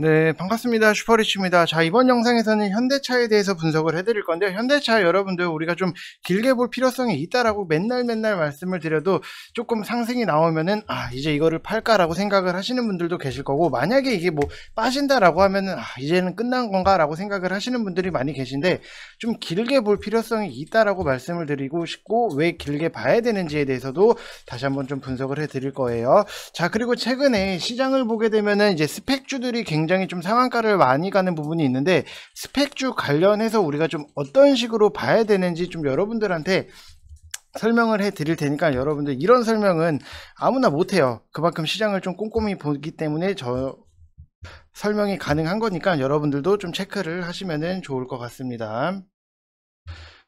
네, 반갑습니다. 슈퍼리치입니다. 자, 이번 영상에서는 현대차에 대해서 분석을 해드릴 건데요. 현대차 여러분들 우리가 좀 길게 볼 필요성이 있다라고 맨날 말씀을 드려도 조금 상승이 나오면은 이제 이거를 팔까라고 생각을 하시는 분들도 계실 거고, 만약에 이게 뭐 빠진다라고 하면은 이제는 끝난 건가라고 생각을 하시는 분들이 많이 계신데, 좀 길게 볼 필요성이 있다라고 말씀을 드리고 싶고, 왜 길게 봐야 되는지에 대해서도 다시 한번 좀 분석을 해드릴 거예요. 자, 그리고 최근에 시장을 보게 되면은 이제 스펙주들이 굉장히 좀 상한가를 많이 가는 부분이 있는데, 스펙주 관련해서 우리가 좀 어떤 식으로 봐야 되는지 좀 여러분들한테 설명을 해 드릴 테니까, 여러분들 이런 설명은 아무나 못해요. 그만큼 시장을 좀 꼼꼼히 보기 때문에 저 설명이 가능한 거니까 여러분들도 좀 체크를 하시면 좋을 것 같습니다.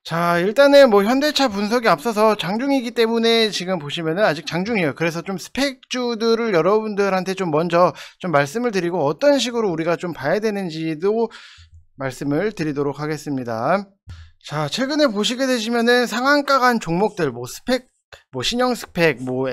자, 일단은 뭐 현대차 분석에 앞서서 장중이기 때문에 지금 보시면은 아직 장중이에요. 그래서 좀 스펙주들을 여러분들한테 좀 먼저 좀 말씀을 드리고, 어떤 식으로 우리가 좀 봐야 되는지도 말씀을 드리도록 하겠습니다. 자, 최근에 보시게 되시면은 상한가 간 종목들, 뭐 스펙, 뭐 신형 스펙, 뭐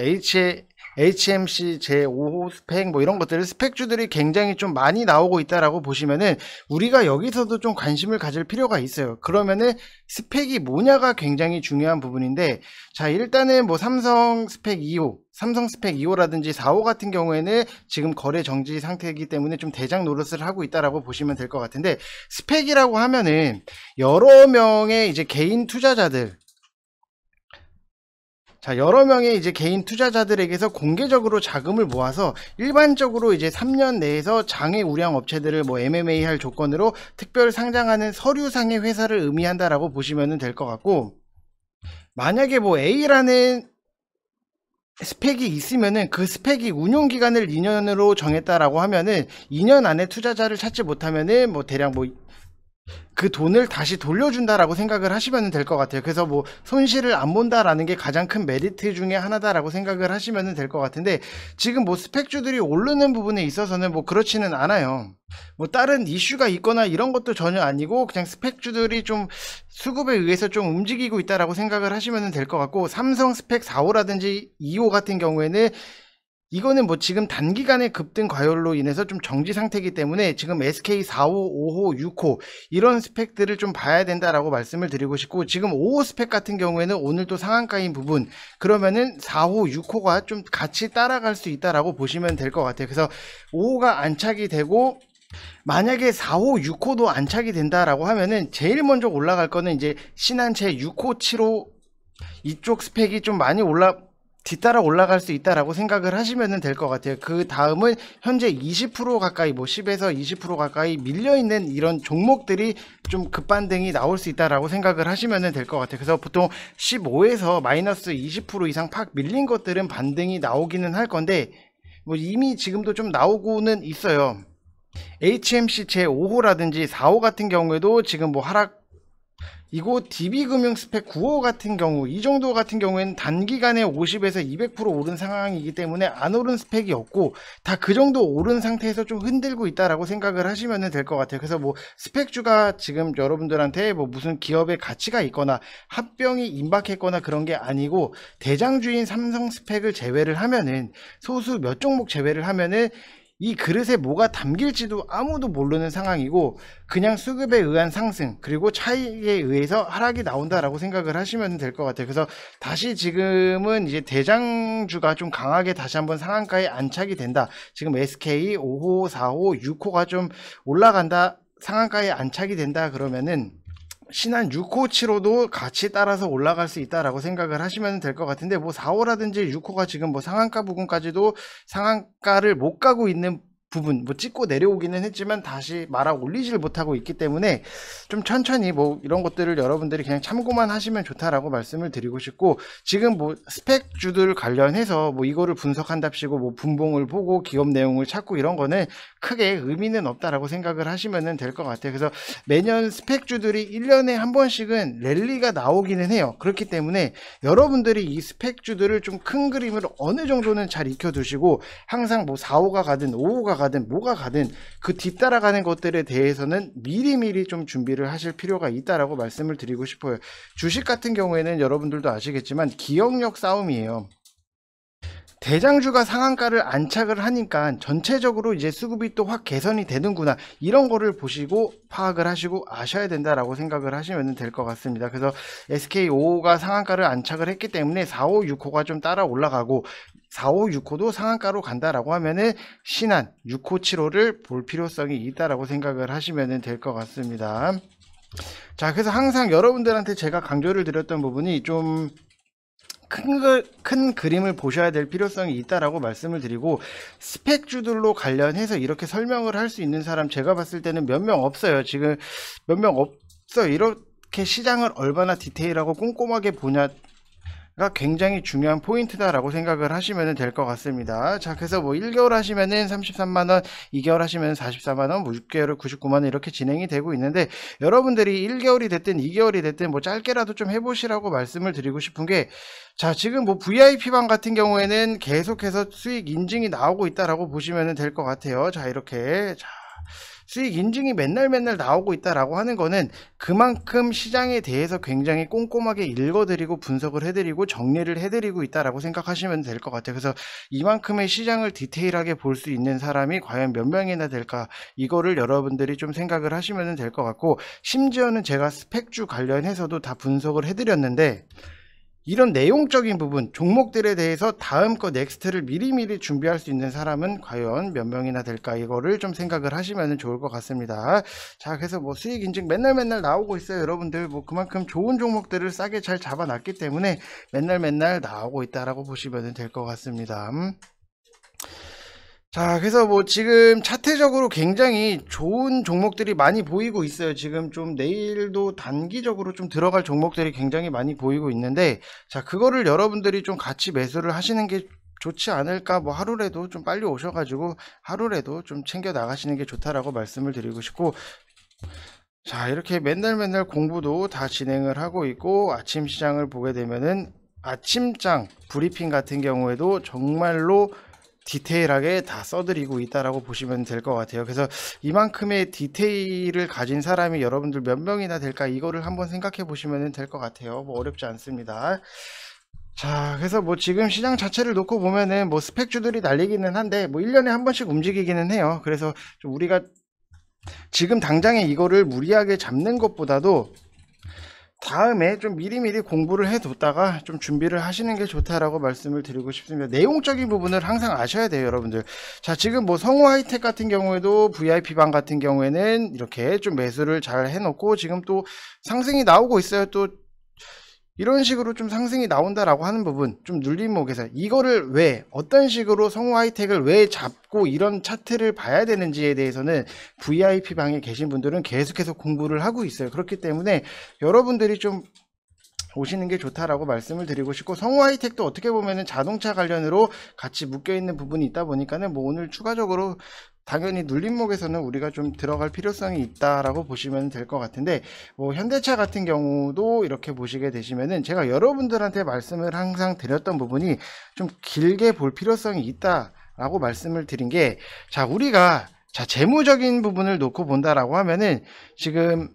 HMC 제5호 스펙, 뭐 이런 것들, 스펙주들이 굉장히 좀 많이 나오고 있다라고 보시면은 우리가 여기서도 좀 관심을 가질 필요가 있어요. 그러면은 스펙이 뭐냐가 굉장히 중요한 부분인데, 자, 일단은 뭐 삼성 스펙 2호라든지 4호 같은 경우에는 지금 거래 정지 상태이기 때문에 좀 대장 노릇을 하고 있다라고 보시면 될 것 같은데, 스펙이라고 하면은 여러 명의 이제 개인 투자자들, 자, 여러 명의 이제 개인 투자자들에게서 공개적으로 자금을 모아서 일반적으로 이제 3년 내에서 장외 우량 업체들을 뭐 MMA 할 조건으로 특별 상장하는 서류상의 회사를 의미한다라고 보시면 될 것 같고, 만약에 뭐 A라는 스펙이 있으면은 그 스펙이 운용 기간을 2년으로 정했다라고 하면은 2년 안에 투자자를 찾지 못하면은 뭐 대략 뭐 그 돈을 다시 돌려준다라고 생각을 하시면 될 것 같아요. 그래서 뭐 손실을 안 본다라는 게 가장 큰 메리트 중에 하나다라고 생각을 하시면 될 것 같은데, 지금 뭐 스펙주들이 오르는 부분에 있어서는 뭐 그렇지는 않아요. 뭐 다른 이슈가 있거나 이런 것도 전혀 아니고, 그냥 스펙주들이 좀 수급에 의해서 좀 움직이고 있다라고 생각을 하시면 될 것 같고, 삼성 스펙 4호라든지 2호 같은 경우에는 이거는 뭐 지금 단기간의 급등 과열로 인해서 좀 정지 상태이기 때문에 지금 SK 4호, 5호, 6호 이런 스펙들을 좀 봐야 된다라고 말씀을 드리고 싶고, 지금 5호 스펙 같은 경우에는 오늘 또 상한가인 부분, 그러면은 4호, 6호가 좀 같이 따라갈 수 있다라고 보시면 될 것 같아요. 그래서 5호가 안착이 되고, 만약에 4호, 6호도 안착이 된다라고 하면은 제일 먼저 올라갈 거는 이제 신한채 6호, 7호 이쪽 스펙이 좀 많이 뒤따라 올라갈 수 있다라고 생각을 하시면 될 것 같아요. 그 다음은 현재 20% 가까이, 뭐 10에서 20% 가까이 밀려있는 이런 종목들이 좀 급반등이 나올 수 있다라고 생각을 하시면 될 것 같아요. 그래서 보통 15에서 마이너스 20% 이상 팍 밀린 것들은 반등이 나오기는 할 건데, 뭐 이미 지금도 좀 나오고는 있어요. HMC 제5호라든지 4호 같은 경우에도 지금 뭐 이거 DB금융 스펙 9호 같은 경우, 이 정도 같은 경우에는 단기간에 50에서 200% 오른 상황이기 때문에 안 오른 스펙이 없고, 다 그 정도 오른 상태에서 좀 흔들고 있다라고 생각을 하시면 될 것 같아요. 그래서 뭐 스펙주가 지금 여러분들한테 뭐 무슨 기업의 가치가 있거나 합병이 임박했거나 그런 게 아니고, 대장주인 삼성 스펙을 제외를 하면은, 소수 몇 종목 제외를 하면은 이 그릇에 뭐가 담길지도 아무도 모르는 상황이고, 그냥 수급에 의한 상승 그리고 차익에 의해서 하락이 나온다라고 생각을 하시면 될 것 같아요. 그래서 다시 지금은 이제 대장주가 좀 강하게 다시 한번 상한가에 안착이 된다. 지금 SK 5호, 4호, 6호가 좀 올라간다, 상한가에 안착이 된다 그러면은 신한 6호, 7호도 같이 따라서 올라갈 수 있다라고 생각을 하시면 될 것 같은데, 뭐 4호라든지 6호가 지금 뭐 상한가 부분까지도 상한가를 못 가고 있는 부분, 뭐 찍고 내려오기는 했지만 다시 말아 올리질 못하고 있기 때문에 좀 천천히 뭐 이런 것들을 여러분들이 그냥 참고만 하시면 좋다라고 말씀을 드리고 싶고, 지금 뭐 스펙주들 관련해서 뭐 이거를 분석한답시고 뭐 분봉을 보고 기업 내용을 찾고 이런 거는 크게 의미는 없다라고 생각을 하시면 될 것 같아요. 그래서 매년 스펙주들이 1년에 한 번씩은 랠리가 나오기는 해요. 그렇기 때문에 여러분들이 이 스펙주들을 좀 큰 그림을 어느 정도는 잘 익혀두시고, 항상 뭐 4호가 가든 5호가 가든 뭐가 가든 그 뒤따라가는 것들에 대해서는 미리미리 좀 준비를 하실 필요가 있다라고 말씀을 드리고 싶어요. 주식 같은 경우에는 여러분들도 아시겠지만 기억력 싸움이에요. 대장주가 상한가를 안착을 하니까 전체적으로 이제 수급이 또 확 개선이 되는구나, 이런 거를 보시고 파악을 하시고 아셔야 된다라고 생각을 하시면 될 것 같습니다. 그래서 SK5호가 상한가를 안착을 했기 때문에 4호, 6호가 좀 따라 올라가고 4호, 6호도 상한가로 간다라고 하면은 신한 6호, 7호를 볼 필요성이 있다라고 생각을 하시면 될 것 같습니다. 자, 그래서 항상 여러분들한테 제가 강조를 드렸던 부분이 좀 큰 그림을 보셔야 될 필요성이 있다라고 말씀을 드리고, 스펙주들로 관련해서 이렇게 설명을 할 수 있는 사람 제가 봤을 때는 몇 명 없어요. 지금 몇 명 없어요. 이렇게 시장을 얼마나 디테일하고 꼼꼼하게 보냐가 굉장히 중요한 포인트다라고 생각을 하시면 될 것 같습니다. 자, 그래서 뭐 1개월 하시면은 33만원, 2개월 하시면 44만원, 뭐 6개월은 99만원 이렇게 진행이 되고 있는데, 여러분들이 1개월이 됐든 2개월이 됐든 뭐 짧게라도 좀 해보시라고 말씀을 드리고 싶은 게, 자, 지금 뭐 VIP방 같은 경우에는 계속해서 수익 인증이 나오고 있다라고 보시면 될 것 같아요. 자, 이렇게. 자, 수익 인증이 맨날 나오고 있다라고 하는 거는 그만큼 시장에 대해서 굉장히 꼼꼼하게 읽어드리고 분석을 해드리고 정리를 해드리고 있다라고 생각하시면 될 것 같아요. 그래서 이만큼의 시장을 디테일하게 볼 수 있는 사람이 과연 몇 명이나 될까, 이거를 여러분들이 좀 생각을 하시면 될 것 같고, 심지어는 제가 스펙주 관련해서도 다 분석을 해드렸는데, 이런 내용적인 부분, 종목들에 대해서 다음 거 넥스트를 미리미리 준비할 수 있는 사람은 과연 몇 명이나 될까, 이거를 좀 생각을 하시면 좋을 것 같습니다. 자, 그래서 뭐 수익 인증 맨날 나오고 있어요. 여러분들 뭐 그만큼 좋은 종목들을 싸게 잘 잡아놨기 때문에 맨날 나오고 있다라고 보시면 될 것 같습니다. 자, 그래서 뭐 지금 차트적으로 굉장히 좋은 종목들이 많이 보이고 있어요. 지금 좀 내일도 단기적으로 좀 들어갈 종목들이 굉장히 많이 보이고 있는데, 자, 그거를 여러분들이 좀 같이 매수를 하시는 게 좋지 않을까. 뭐 하루라도 좀 빨리 오셔가지고 하루라도 좀 챙겨 나가시는 게 좋다라고 말씀을 드리고 싶고, 자, 이렇게 맨날 공부도 다 진행을 하고 있고, 아침 시장을 보게 되면은 아침장 브리핑 같은 경우에도 정말로 디테일하게 다 써드리고 있다라고 보시면 될 것 같아요. 그래서 이만큼의 디테일을 가진 사람이 여러분들 몇 명이나 될까, 이거를 한번 생각해 보시면 될 것 같아요. 뭐 어렵지 않습니다. 자, 그래서 뭐 지금 시장 자체를 놓고 보면은 뭐 스펙주들이 날리기는 한데, 뭐 1년에 한 번씩 움직이기는 해요. 그래서 좀 우리가 지금 당장에 이거를 무리하게 잡는 것보다도 다음에 좀 미리미리 공부를 해뒀다가 좀 준비를 하시는 게 좋다라고 말씀을 드리고 싶습니다. 내용적인 부분을 항상 아셔야 돼요, 여러분들. 자, 지금 뭐 성우 하이텍 같은 경우에도 VIP방 같은 경우에는 이렇게 좀 매수를 잘 해놓고 지금 또 상승이 나오고 있어요. 또 이런 식으로 좀 상승이 나온다라고 하는 부분, 좀 눌림목에서 이거를 왜, 어떤 식으로 성우 하이텍을 왜 잡고 이런 차트를 봐야 되는지에 대해서는 VIP 방에 계신 분들은 계속해서 공부를 하고 있어요. 그렇기 때문에 여러분들이 좀 오시는 게 좋다라고 말씀을 드리고 싶고, 성우 하이텍도 어떻게 보면은 자동차 관련으로 같이 묶여 있는 부분이 있다 보니까는 뭐 오늘 추가적으로 당연히 눌림목에서는 우리가 좀 들어갈 필요성이 있다라고 보시면 될 것 같은데, 뭐 현대차 같은 경우도 이렇게 보시게 되시면은 제가 여러분들한테 말씀을 항상 드렸던 부분이 좀 길게 볼 필요성이 있다라고 말씀을 드린 게, 자, 우리가 자, 재무적인 부분을 놓고 본다라고 하면은 지금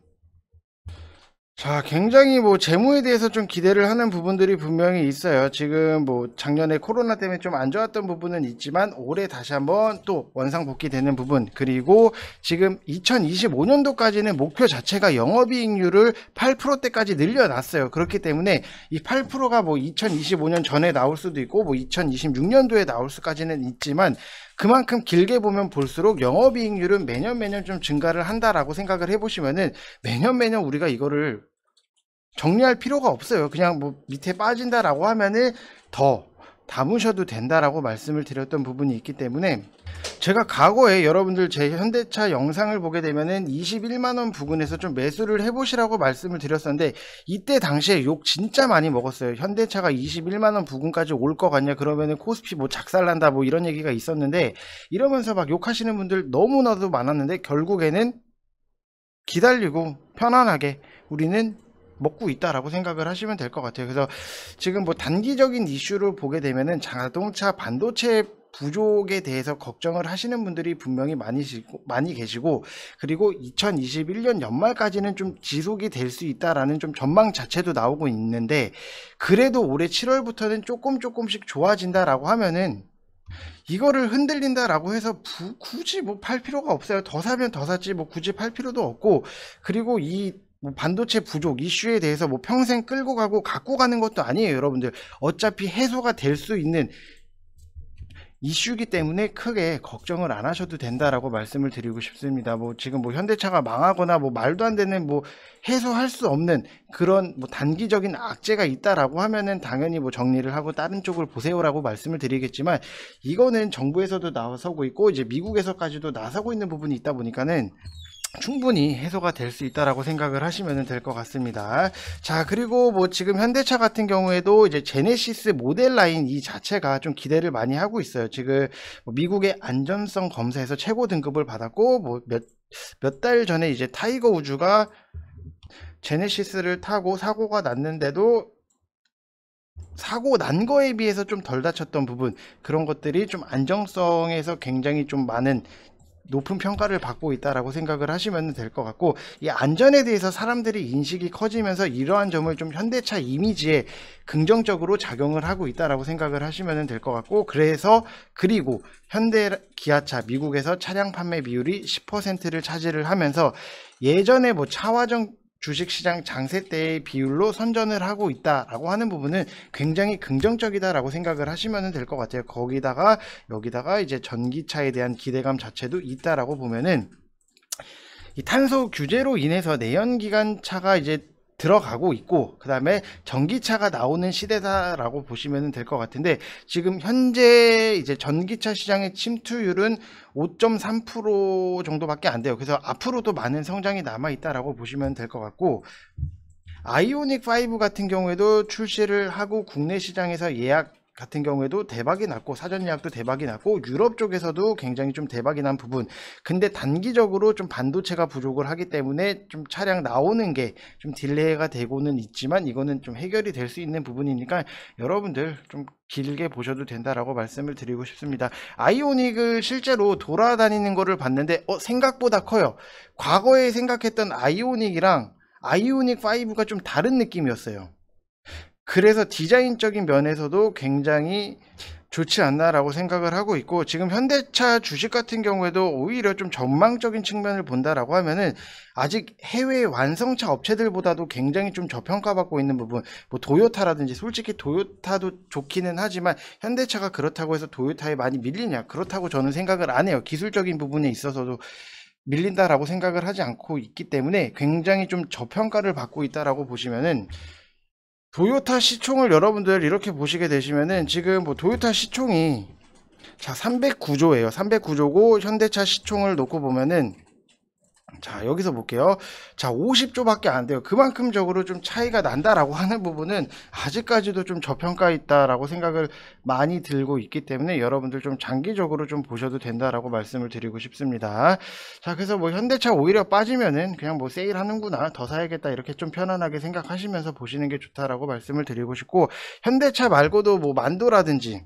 자, 굉장히 뭐 재무에 대해서 좀 기대를 하는 부분들이 분명히 있어요. 지금 뭐 작년에 코로나 때문에 좀 안 좋았던 부분은 있지만 올해 다시 한번 또 원상복귀 되는 부분, 그리고 지금 2025년도까지는 목표 자체가 영업이익률을 8%대까지 늘려놨어요. 그렇기 때문에 이 8%가 뭐 2025년 전에 나올 수도 있고 뭐 2026년도에 나올 수까지는 있지만, 그만큼 길게 보면 볼수록 영업이익률은 매년 좀 증가를 한다라고 생각을 해보시면은 매년 우리가 이거를 정리할 필요가 없어요. 그냥 뭐 밑에 빠진다라고 하면은 더 담으셔도 된다라고 말씀을 드렸던 부분이 있기 때문에, 제가 과거에 여러분들 제 현대차 영상을 보게 되면은 21만원 부근에서 좀 매수를 해보시라고 말씀을 드렸었는데, 이때 당시에 욕 진짜 많이 먹었어요. 현대차가 21만원 부근까지 올 것 같냐, 그러면은 코스피 뭐 작살난다 뭐 이런 얘기가 있었는데, 이러면서 막 욕하시는 분들 너무나도 많았는데, 결국에는 기다리고 편안하게 우리는 먹고 있다라고 생각을 하시면 될 것 같아요. 그래서 지금 뭐 단기적인 이슈를 보게 되면은 자동차 반도체 부족에 대해서 걱정을 하시는 분들이 분명히 많이 계시고, 그리고 2021년 연말까지는 좀 지속이 될 수 있다라는 좀 전망 자체도 나오고 있는데, 그래도 올해 7월부터는 조금씩 좋아진다라고 하면은 이거를 흔들린다라고 해서 굳이 뭐 팔 필요가 없어요. 더 사면 더 샀지 뭐 굳이 팔 필요도 없고, 그리고 이 뭐 반도체 부족 이슈에 대해서 뭐 평생 끌고 가고 갖고 가는 것도 아니에요, 여러분들. 어차피 해소가 될 수 있는 이슈이기 때문에 크게 걱정을 안 하셔도 된다라고 말씀을 드리고 싶습니다. 뭐 지금 뭐 현대차가 망하거나 뭐 말도 안 되는 뭐 해소할 수 없는 그런 뭐 단기적인 악재가 있다라고 하면은 당연히 뭐 정리를 하고 다른 쪽을 보세요라고 말씀을 드리겠지만, 이거는 정부에서도 나서고 있고 이제 미국에서까지도 나서고 있는 부분이 있다 보니까는 충분히 해소가 될 수 있다라고 생각을 하시면 될 것 같습니다. 자, 그리고 뭐 지금 현대차 같은 경우에도 이제 제네시스 모델 라인 이 자체가 좀 기대를 많이 하고 있어요. 지금 뭐 미국의 안전성 검사에서 최고 등급을 받았고, 뭐 몇 달 전에 이제 타이거 우즈가 제네시스를 타고 사고가 났는데도 사고 난 거에 비해서 좀 덜 다쳤던 부분, 그런 것들이 좀 안정성에서 굉장히 좀 많은 높은 평가를 받고 있다라고 생각을 하시면 될 것 같고, 이 안전에 대해서 사람들이 인식이 커지면서 이러한 점을 좀 현대차 이미지에 긍정적으로 작용을 하고 있다라고 생각을 하시면 될 것 같고, 그리고 현대 기아차 미국에서 차량 판매 비율이 10%를 차지를 하면서 예전에 뭐 차와정 주식시장 장세 때의 비율로 선전을 하고 있다라고 하는 부분은 굉장히 긍정적이다라고 생각을 하시면 될 것 같아요. 여기다가 이제 전기차에 대한 기대감 자체도 있다라고 보면은, 이 탄소 규제로 인해서 내연기관차가 이제 들어가고 있고, 그 다음에 전기차가 나오는 시대다라고 보시면 될 것 같은데, 지금 현재 이제 전기차 시장의 침투율은 5.3% 정도밖에 안 돼요. 그래서 앞으로도 많은 성장이 남아 있다라고 보시면 될 것 같고, 아이오닉 5 같은 경우에도 출시를 하고 국내 시장에서 예약 같은 경우에도 대박이 났고, 사전 예약도 대박이 났고, 유럽 쪽에서도 굉장히 좀 대박이 난 부분. 근데 단기적으로 좀 반도체가 부족을 하기 때문에 좀 차량 나오는 게 좀 딜레이가 되고는 있지만, 이거는 좀 해결이 될 수 있는 부분이니까 여러분들 좀 길게 보셔도 된다라고 말씀을 드리고 싶습니다. 아이오닉을 실제로 돌아다니는 거를 봤는데 생각보다 커요. 과거에 생각했던 아이오닉이랑 아이오닉 5가 좀 다른 느낌이었어요. 그래서 디자인적인 면에서도 굉장히 좋지 않나라고 생각을 하고 있고, 지금 현대차 주식 같은 경우에도 오히려 좀 전망적인 측면을 본다라고 하면은 아직 해외 완성차 업체들보다도 굉장히 좀 저평가받고 있는 부분, 뭐 도요타라든지, 솔직히 도요타도 좋기는 하지만 현대차가 그렇다고 해서 도요타에 많이 밀리냐, 그렇다고 저는 생각을 안 해요. 기술적인 부분에 있어서도 밀린다라고 생각을 하지 않고 있기 때문에 굉장히 좀 저평가를 받고 있다라고 보시면은, 도요타 시총을 여러분들 이렇게 보시게 되시면은 지금 뭐 도요타 시총이 309조예요. 309조고 현대차 시총을 놓고 보면은, 자 여기서 볼게요. 자 50조밖에 안 돼요. 그만큼적으로 좀 차이가 난다라고 하는 부분은 아직까지도 좀 저평가 있다라고 생각을 많이 들고 있기 때문에 여러분들 좀 장기적으로 좀 보셔도 된다라고 말씀을 드리고 싶습니다. 자 그래서 뭐 현대차 오히려 빠지면은 그냥 뭐 세일하는구나, 더 사야겠다, 이렇게 좀 편안하게 생각하시면서 보시는 게 좋다라고 말씀을 드리고 싶고, 현대차 말고도 뭐 만도라든지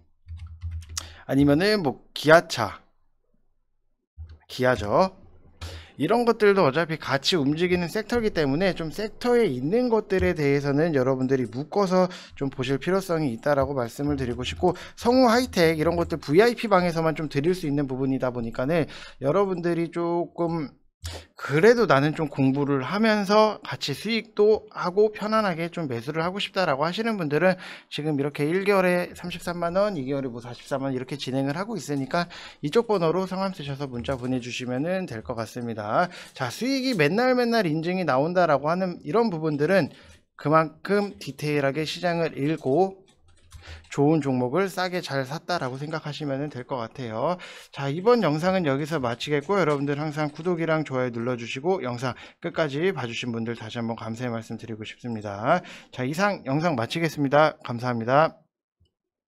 아니면은 뭐 기아죠. 이런 것들도 어차피 같이 움직이는 섹터이기 때문에 좀 섹터에 있는 것들에 대해서는 여러분들이 묶어서 좀 보실 필요성이 있다라고 말씀을 드리고 싶고, 성우 하이텍 이런 것들 VIP 방에서만 좀 드릴 수 있는 부분이다 보니까는 여러분들이 조금 그래도 나는 좀 공부를 하면서 같이 수익도 하고 편안하게 좀 매수를 하고 싶다라고 하시는 분들은 지금 이렇게 1개월에 33만원, 2개월에 뭐 44만원 이렇게 진행을 하고 있으니까 이쪽 번호로 성함 쓰셔서 문자 보내주시면 될 것 같습니다. 자 수익이 맨날 인증이 나온다라고 하는 이런 부분들은 그만큼 디테일하게 시장을 읽고 좋은 종목을 싸게 잘 샀다라고 생각하시면 될 것 같아요. 자 이번 영상은 여기서 마치겠고, 여러분들 항상 구독이랑 좋아요 눌러주시고 영상 끝까지 봐주신 분들 다시 한번 감사의 말씀 드리고 싶습니다. 자 이상 영상 마치겠습니다. 감사합니다.